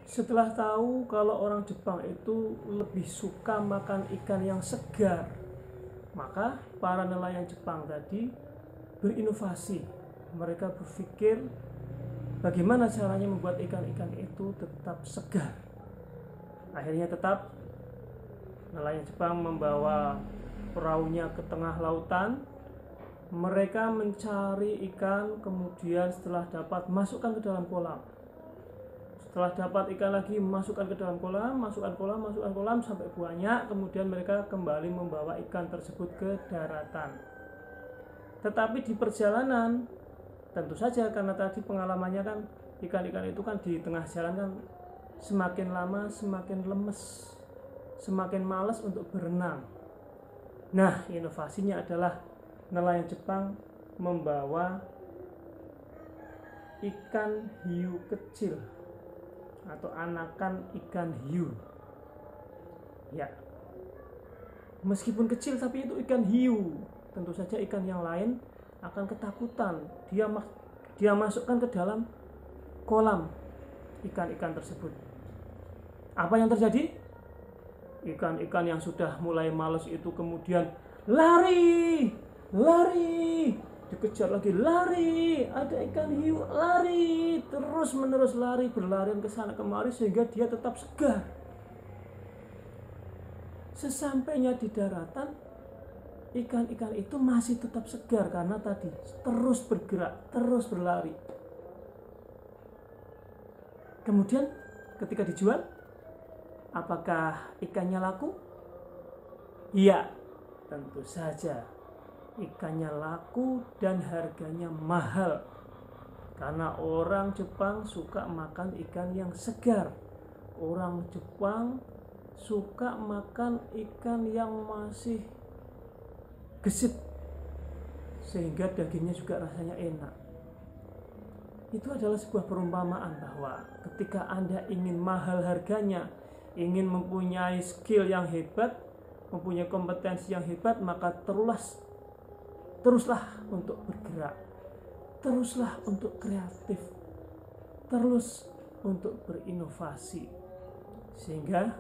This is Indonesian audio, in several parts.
Setelah tahu kalau orang Jepang itu lebih suka makan ikan yang segar, maka para nelayan Jepang tadi berinovasi. Mereka berpikir bagaimana caranya membuat ikan-ikan itu tetap segar. Akhirnya tetap nelayan Jepang membawa perahunya ke tengah lautan. Mereka mencari ikan, kemudian setelah dapat masukkan ke dalam kolam. Setelah dapat ikan lagi masukkan ke dalam kolam, masukkan kolam sampai banyak. Kemudian mereka kembali membawa ikan tersebut ke daratan. Tetapi di perjalanan, tentu saja karena tadi pengalamannya kan ikan-ikan itu kan di tengah jalan kan semakin lama semakin lemes, semakin malas untuk berenang. Nah, inovasinya adalah nelayan Jepang membawa ikan hiu kecil atau anakan ikan hiu. Ya, meskipun kecil tapi itu ikan hiu. Tentu saja ikan yang lain akan ketakutan. Dia masukkan ke dalam kolam ikan-ikan tersebut. Apa yang terjadi? Ikan-ikan yang sudah mulai malas itu kemudian lari, dikejar lagi, lari, ada ikan hiu, lari, terus menerus lari, berlarian ke sana kemari sehingga dia tetap segar. Sesampainya di daratan, ikan-ikan itu masih tetap segar karena tadi terus bergerak, terus berlari. Kemudian ketika dijual, apakah ikannya laku? Iya, tentu saja ikannya laku dan harganya mahal karena orang Jepang suka makan ikan yang segar. Orang Jepang suka makan ikan yang masih gesit sehingga dagingnya juga rasanya enak. Itu adalah sebuah perumpamaan bahwa ketika Anda ingin mahal harganya, ingin mempunyai skill yang hebat, mempunyai kompetensi yang hebat, maka teruslah untuk bergerak, teruslah untuk kreatif, terus untuk berinovasi, sehingga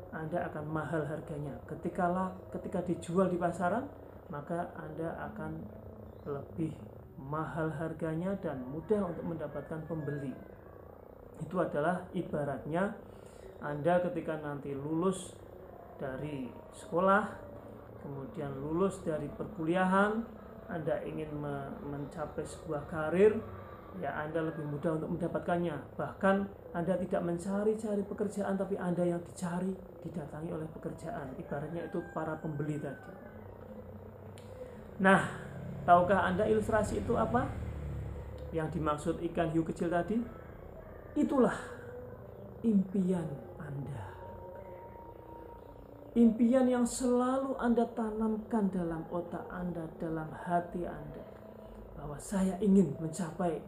Anda akan mahal harganya. Ketika dijual di pasaran, maka Anda akan lebih mahal harganya dan mudah untuk mendapatkan pembeli. Itu adalah ibaratnya Anda ketika nanti lulus dari sekolah, kemudian lulus dari perkuliahan, Anda ingin mencapai sebuah karir, ya Anda lebih mudah untuk mendapatkannya. Bahkan Anda tidak mencari-cari pekerjaan, tapi Anda yang dicari, didatangi oleh pekerjaan. Ibaratnya itu para pembeli tadi. Nah, tahukah Anda ilustrasi itu apa? Yang dimaksud ikan hiu kecil tadi? Itulah impian Anda. Impian yang selalu Anda tanamkan dalam otak Anda, dalam hati Anda, bahwa saya ingin mencapai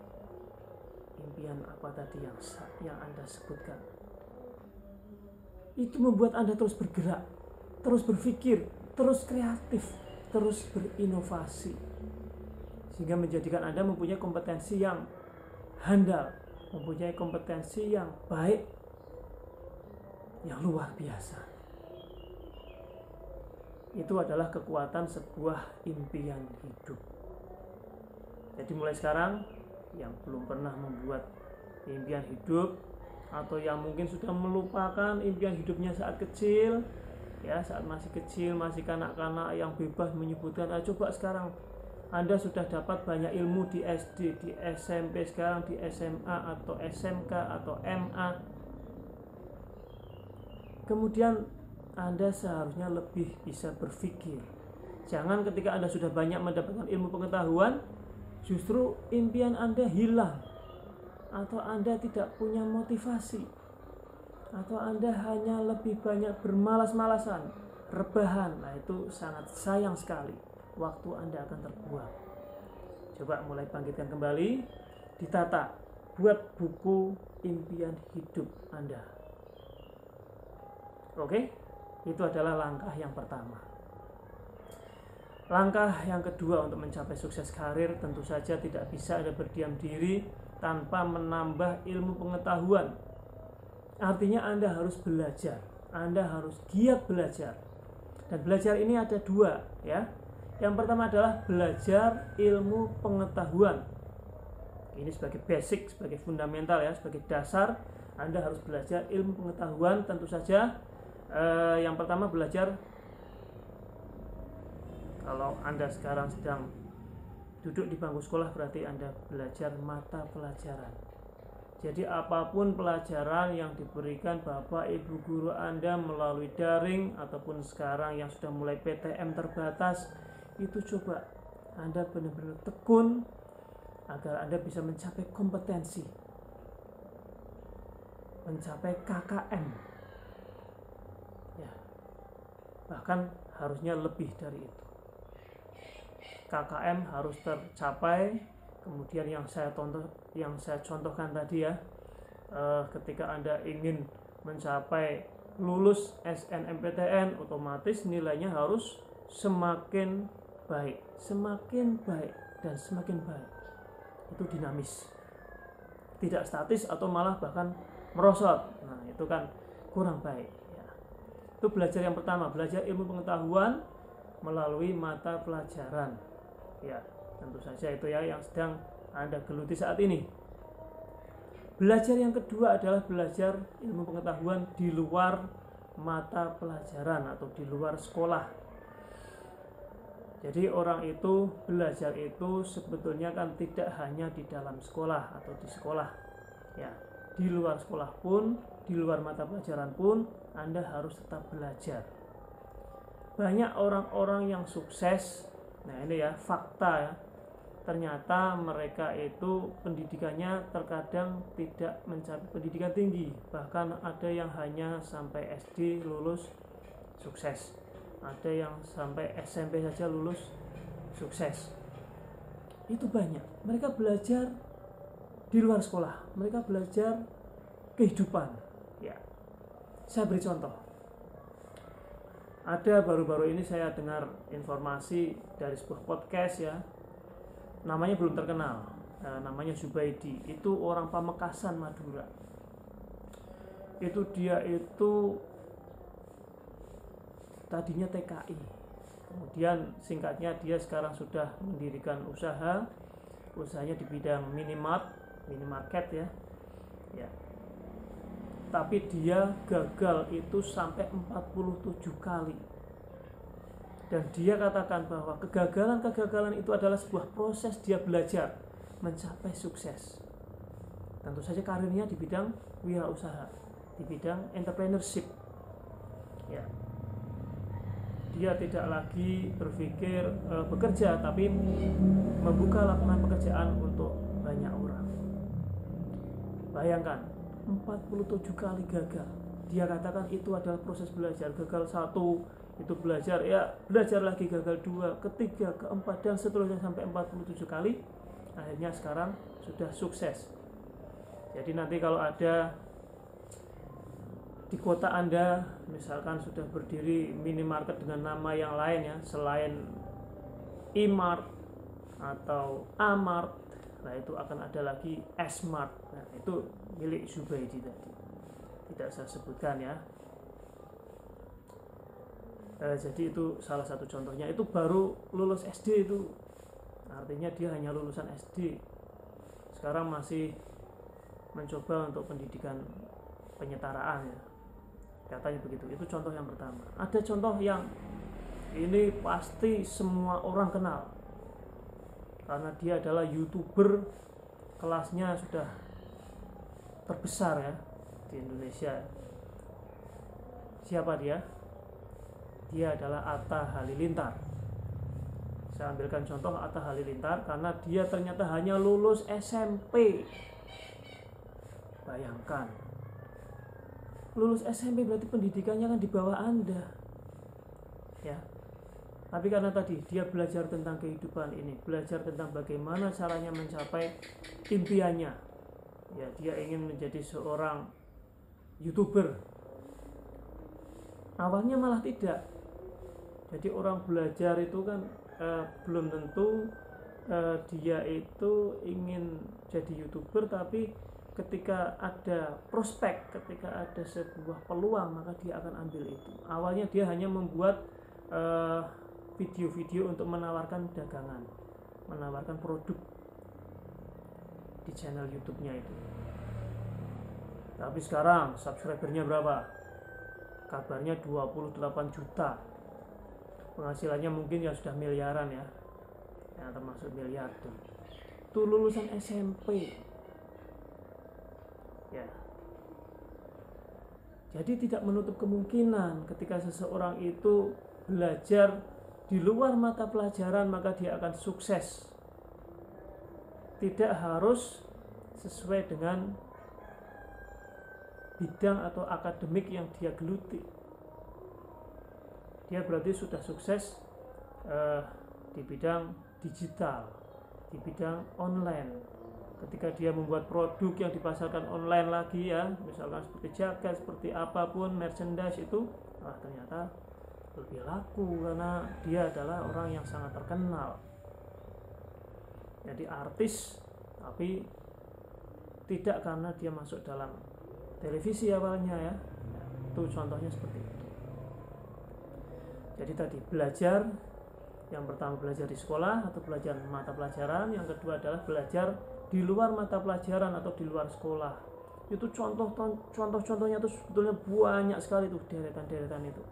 impian apa tadi yang Anda sebutkan. Itu membuat Anda terus bergerak, terus berpikir, terus kreatif, terus berinovasi, sehingga menjadikan Anda mempunyai kompetensi yang handal, mempunyai kompetensi yang baik, yang luar biasa. Itu adalah kekuatan sebuah impian hidup. Jadi mulai sekarang, yang belum pernah membuat impian hidup, atau yang mungkin sudah melupakan impian hidupnya saat kecil, ya saat masih kecil, masih kanak-kanak yang bebas menyebutkan, coba sekarang Anda sudah dapat banyak ilmu di SD, di SMP, sekarang di SMA atau SMK atau MA. Kemudian Anda seharusnya lebih bisa berpikir. Jangan ketika Anda sudah banyak mendapatkan ilmu pengetahuan, justru impian Anda hilang, atau Anda tidak punya motivasi, atau Anda hanya lebih banyak bermalas-malasan, rebahan. Nah, itu sangat sayang sekali. Waktu Anda akan terbuang. Coba mulai bangkitkan kembali, ditata, buat buku impian hidup Anda. Oke, itu adalah langkah yang pertama. Langkah yang kedua untuk mencapai sukses karir, tentu saja tidak bisa Anda berdiam diri tanpa menambah ilmu pengetahuan. Artinya Anda harus belajar, Anda harus giat belajar. Dan belajar ini ada dua, ya. Yang pertama adalah belajar ilmu pengetahuan. Ini sebagai basic, sebagai fundamental, ya, sebagai dasar. Anda harus belajar ilmu pengetahuan. Tentu saja yang pertama belajar, kalau Anda sekarang sedang duduk di bangku sekolah, berarti Anda belajar mata pelajaran. Jadi apapun pelajaran yang diberikan Bapak Ibu guru Anda melalui daring ataupun sekarang yang sudah mulai PTM terbatas, itu coba Anda benar-benar tekun agar Anda bisa mencapai kompetensi, mencapai KKM, ya, bahkan harusnya lebih dari itu. KKM harus tercapai. Kemudian yang saya contohkan tadi, ya, ketika Anda ingin mencapai lulus SNMPTN, otomatis nilainya harus semakin baik dan semakin baik. Itu dinamis, tidak statis atau malah bahkan merosot. Nah, itu kan kurang baik, ya. Itu belajar yang pertama, belajar ilmu pengetahuan melalui mata pelajaran, ya. Tentu saja itu, ya, yang sedang Anda geluti saat ini. Belajar yang kedua adalah belajar ilmu pengetahuan di luar mata pelajaran atau di luar sekolah. Jadi orang itu belajar itu sebetulnya kan tidak hanya di dalam sekolah atau di sekolah, ya. Di luar sekolah pun, di luar mata pelajaran pun Anda harus tetap belajar. Banyak orang-orang yang sukses, nah ini, ya, fakta, ya, ternyata mereka itu pendidikannya terkadang tidak mencapai pendidikan tinggi. Bahkan ada yang hanya sampai SD lulus sukses, ada yang sampai SMP saja lulus sukses. Itu banyak. Mereka belajar di luar sekolah, mereka belajar kehidupan, ya. Saya beri contoh. Ada baru-baru ini saya dengar informasi dari sebuah podcast, ya, namanya belum terkenal, namanya Zubaidi. Itu orang Pamekasan, Madura. Itu dia itu tadinya TKI, kemudian singkatnya dia sekarang sudah mendirikan usahanya di bidang minimarket, ya. Tapi dia gagal itu sampai 47 kali. Dan dia katakan bahwa kegagalan itu adalah sebuah proses dia belajar mencapai sukses. Tentu saja karirnya di bidang wirausaha, di bidang entrepreneurship, ya. Dia tidak lagi berpikir bekerja, tapi membuka lapangan pekerjaan untuk banyak orang. Bayangkan, 47 kali gagal. Dia katakan itu adalah proses belajar. Gagal satu, itu belajar lagi, gagal dua, ketiga, keempat, dan seterusnya sampai 47 kali. Akhirnya sekarang sudah sukses. Jadi nanti kalau ada di kota Anda misalkan sudah berdiri minimarket dengan nama yang lain, ya, selain E-Mart atau A-Mart, nah itu akan ada lagi S-Mart. Nah, itu milik Zubaidi tadi, tidak saya sebutkan, ya. Jadi itu salah satu contohnya. Itu baru lulus SD, itu artinya dia hanya lulusan SD, sekarang masih mencoba untuk pendidikan penyetaraan, ya, katanya begitu. Itu contoh yang pertama. Ada contoh yang ini pasti semua orang kenal karena dia adalah YouTuber kelasnya sudah terbesar, ya, di Indonesia. Siapa dia? Dia adalah Atta Halilintar. Saya ambilkan contoh Atta Halilintar karena dia ternyata hanya lulus SMP. Bayangkan, lulus SMP berarti pendidikannya kan di bawah Anda, ya. Tapi karena tadi dia belajar tentang kehidupan ini, belajar tentang bagaimana caranya mencapai impiannya, ya, dia ingin menjadi seorang YouTuber. Awalnya malah tidak. Jadi orang belajar itu kan belum tentu dia itu ingin jadi YouTuber, tapi ketika ada prospek, ketika ada sebuah peluang, maka dia akan ambil itu. Awalnya dia hanya membuat video-video untuk menawarkan dagangan, menawarkan produk di channel YouTube-nya itu. Tapi sekarang subscribernya berapa? Kabarnya 28 juta. Penghasilannya mungkin ya sudah miliaran ya, termasuk miliar tuh. Itu lulusan SMP. Ya. Jadi tidak menutup kemungkinan ketika seseorang itu belajar di luar mata pelajaran maka dia akan sukses. Tidak harus sesuai dengan bidang atau akademik yang dia geluti. Dia berarti sudah sukses di bidang digital, di bidang online. Ketika dia membuat produk yang dipasarkan online lagi ya, misalkan seperti jaket, seperti apapun merchandise itu, ternyata lebih laku karena dia adalah orang yang sangat terkenal. Jadi artis, tapi tidak karena dia masuk dalam televisi awalnya ya. Itu contohnya seperti itu. Jadi tadi belajar, yang pertama belajar di sekolah atau belajar mata pelajaran, yang kedua adalah belajar di luar mata pelajaran atau di luar sekolah. Itu contohnya itu sebetulnya banyak sekali tuh, deretan itu.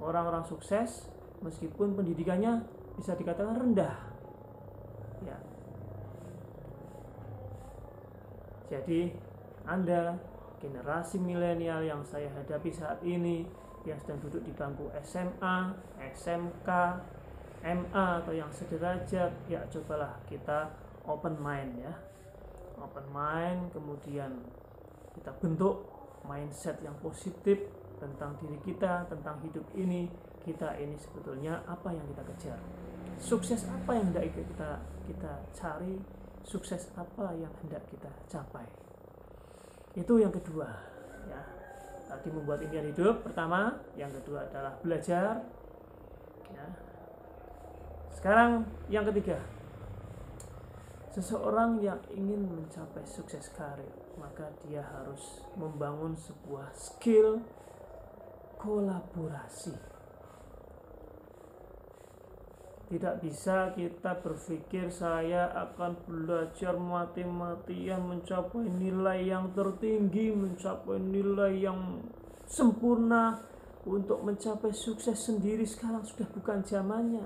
Orang-orang sukses meskipun pendidikannya bisa dikatakan rendah. Ya. Jadi Anda generasi milenial yang saya hadapi saat ini, yang sedang duduk di bangku SMA, SMK, MA atau yang sederajat, ya cobalah kita open mind ya, open mind, kemudian kita bentuk mindset yang positif tentang diri kita, tentang hidup ini. Kita ini sebetulnya apa yang kita kejar, sukses apa yang hendak kita cari, sukses apa yang hendak kita capai. Itu yang kedua ya. Tadi membuat impian hidup pertama, yang kedua adalah belajar ya. Sekarang yang ketiga, seseorang yang ingin mencapai sukses karir, maka dia harus membangun sebuah skill kolaborasi. Tidak bisa kita berpikir saya akan belajar mati-matian mencapai nilai yang tertinggi, mencapai nilai yang sempurna untuk mencapai sukses sendiri. Sekarang sudah bukan zamannya.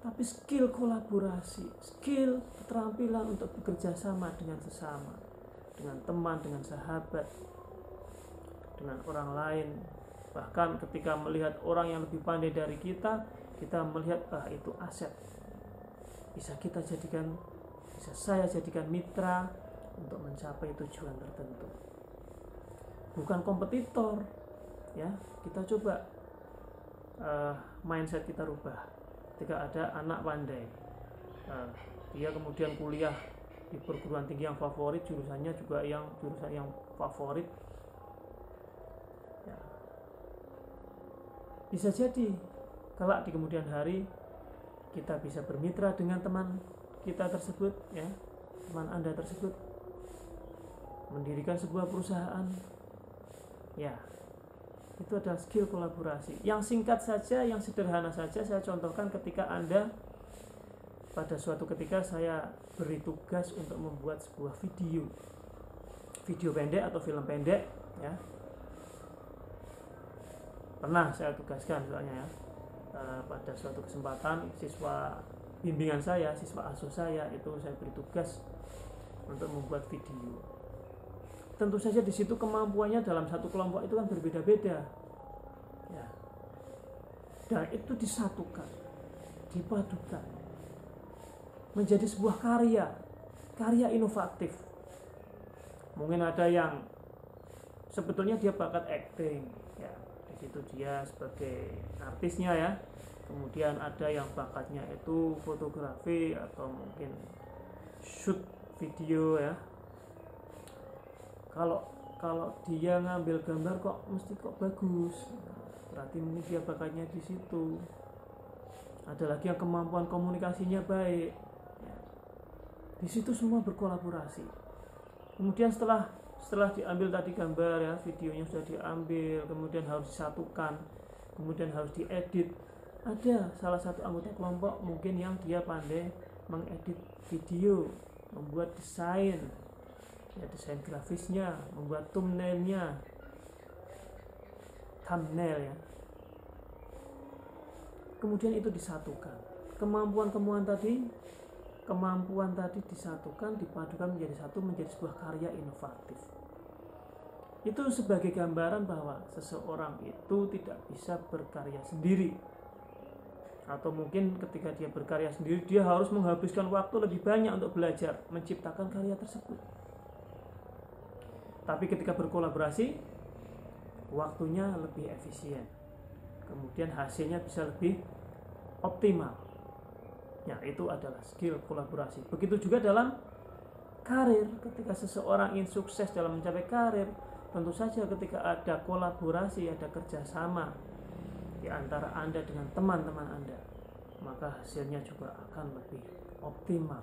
Tapi skill kolaborasi, skill keterampilan untuk bekerja sama dengan sesama, dengan teman, dengan sahabat, dengan orang lain. Bahkan ketika melihat orang yang lebih pandai dari kita melihat itu aset. Bisa saya jadikan mitra untuk mencapai tujuan tertentu. Bukan kompetitor, ya. Kita coba mindset kita rubah. Ketika ada anak pandai, dia kemudian kuliah di perguruan tinggi yang favorit, jurusan yang favorit, ya. Bisa jadi kelak di kemudian hari kita bisa bermitra dengan teman kita tersebut, ya, teman Anda tersebut, mendirikan sebuah perusahaan, ya. Itu adalah skill kolaborasi yang singkat saja, yang sederhana saja. Saya contohkan ketika Anda pada suatu ketika saya beri tugas untuk membuat sebuah video pendek atau film pendek ya. Pernah saya tugaskan soalnya ya, pada suatu kesempatan siswa bimbingan saya, siswa asuh saya itu saya beri tugas untuk membuat video. Tentu saja di situ kemampuannya dalam satu kelompok itu kan berbeda-beda, ya. Dan itu disatukan, dipadukan menjadi sebuah karya inovatif. Mungkin ada yang sebetulnya dia bakat acting, ya. Di situ dia sebagai artisnya ya. Kemudian ada yang bakatnya itu fotografi atau mungkin shoot video ya. Kalau dia ngambil gambar kok bagus, berarti mungkin dia bakatnya di situ. Ada lagi yang kemampuan komunikasinya baik, ya. Di situ semua berkolaborasi. Kemudian setelah diambil tadi gambar ya, videonya sudah diambil, kemudian harus disatukan, kemudian harus diedit. Ada salah satu anggota kelompok mungkin yang dia pandai mengedit video, membuat desain, ya desain grafisnya, membuat thumbnail ya. Kemudian itu disatukan. Kemampuan tadi disatukan, dipadukan menjadi satu, menjadi sebuah karya inovatif. Itu sebagai gambaran bahwa seseorang itu tidak bisa berkarya sendiri. Atau mungkin ketika dia berkarya sendiri, dia harus menghabiskan waktu lebih banyak untuk belajar menciptakan karya tersebut. Tapi ketika berkolaborasi, waktunya lebih efisien, kemudian hasilnya bisa lebih optimal. Ya, itu adalah skill kolaborasi. Begitu juga dalam karir. Ketika seseorang ingin sukses dalam mencapai karir, tentu saja ketika ada kolaborasi, ada kerjasama di antara Anda dengan teman-teman Anda, maka hasilnya juga akan lebih optimal.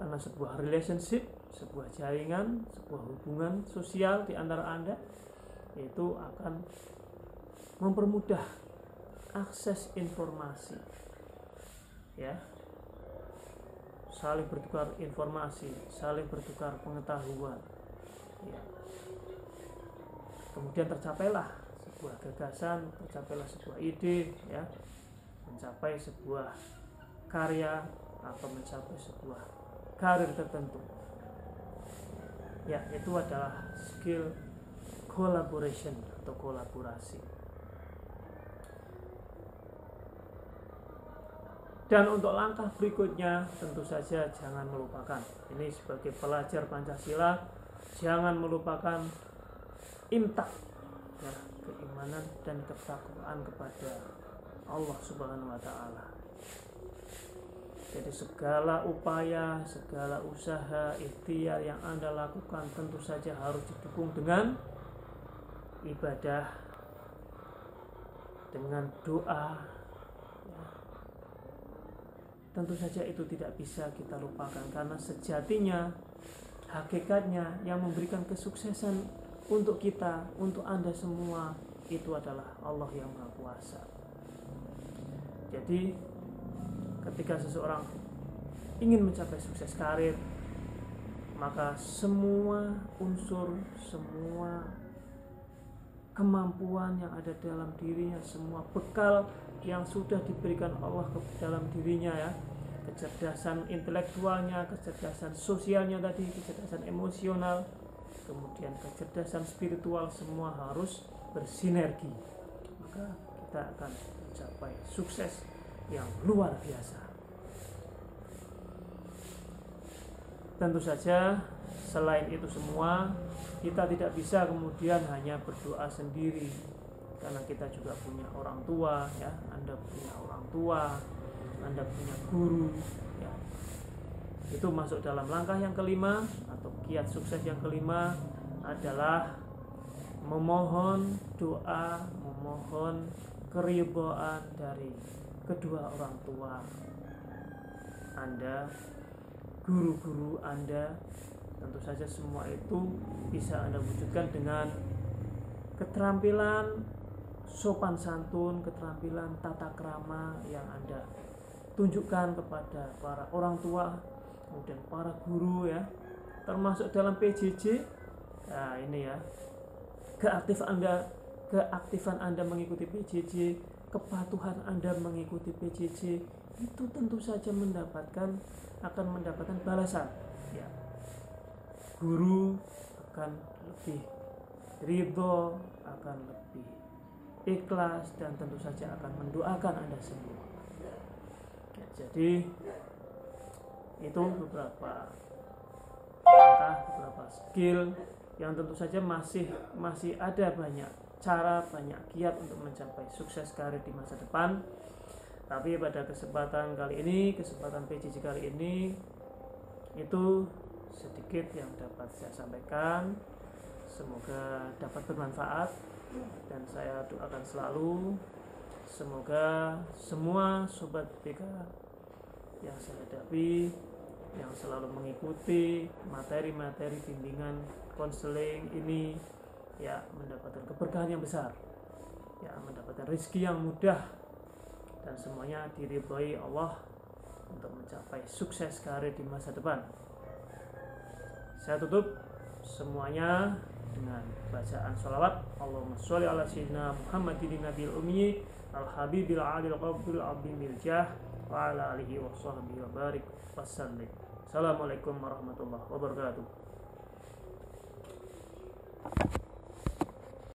Karena sebuah relationship, sebuah jaringan, sebuah hubungan sosial di antara Anda itu akan mempermudah akses informasi, ya, saling bertukar informasi, saling bertukar pengetahuan, ya. Kemudian tercapailah sebuah gagasan, tercapailah sebuah ide, ya, mencapai sebuah karya atau mencapai sebuah karir tertentu. Ya, itu adalah skill collaboration atau kolaborasi. Dan untuk langkah berikutnya, tentu saja jangan melupakan, ini sebagai pelajar Pancasila, jangan melupakan imtak, ya, keimanan dan ketakwaan kepada Allah Subhanahu wa Ta'ala. Jadi segala upaya, segala usaha, ikhtiar yang Anda lakukan tentu saja harus didukung dengan ibadah, dengan doa, ya. Tentu saja itu tidak bisa kita lupakan, karena sejatinya, hakikatnya yang memberikan kesuksesan untuk kita, untuk Anda semua, itu adalah Allah yang Maha Kuasa. Jadi ketika seseorang ingin mencapai sukses karir, maka semua unsur, semua kemampuan yang ada dalam dirinya, semua bekal yang sudah diberikan Allah ke dalam dirinya, ya, kecerdasan intelektualnya, kecerdasan sosialnya tadi, kecerdasan emosional, kemudian kecerdasan spiritual, semua harus bersinergi, maka kita akan mencapai sukses yang luar biasa. Tentu saja selain itu semua, kita tidak bisa kemudian hanya berdoa sendiri, karena kita juga punya orang tua, ya. Anda punya orang tua, Anda punya guru, ya. Itu masuk dalam langkah yang kelima atau kiat sukses yang kelima adalah memohon doa, memohon keridhaan dari kedua orang tua Anda, guru-guru Anda. Tentu saja semua itu bisa Anda wujudkan dengan keterampilan sopan santun, keterampilan tata krama yang Anda tunjukkan kepada para orang tua, kemudian para guru, ya, termasuk dalam PJJ. Nah, ini ya, keaktifan Anda mengikuti PJJ, kepatuhan Anda mengikuti PJJ, itu tentu saja akan mendapatkan balasan, ya. Guru akan lebih ridho, akan lebih ikhlas, dan tentu saja akan mendoakan Anda semua, ya, jadi itu beberapa langkah, beberapa skill yang tentu saja masih ada banyak cara, banyak kiat untuk mencapai sukses karir di masa depan. Tapi pada kesempatan kali ini, kesempatan PJJ kali ini, itu sedikit yang dapat saya sampaikan. Semoga dapat bermanfaat, dan saya doakan selalu semoga semua sobat BK yang saya hadapi, yang selalu mengikuti materi-materi bimbingan konseling ini, ya mendapatkan keberkahan yang besar, ya mendapatkan rezeki yang mudah, dan semuanya diridhoi Allah untuk mencapai sukses karir di masa depan. Saya tutup semuanya dengan bacaan sholawat. Allahumma sholli ala sayyidina Muhammadin nabiyil ummi al habibil alil qabil abimil jah wa ala alihi wa sahbihi wa barik wasallim. Assalamualaikum warahmatullahi wabarakatuh.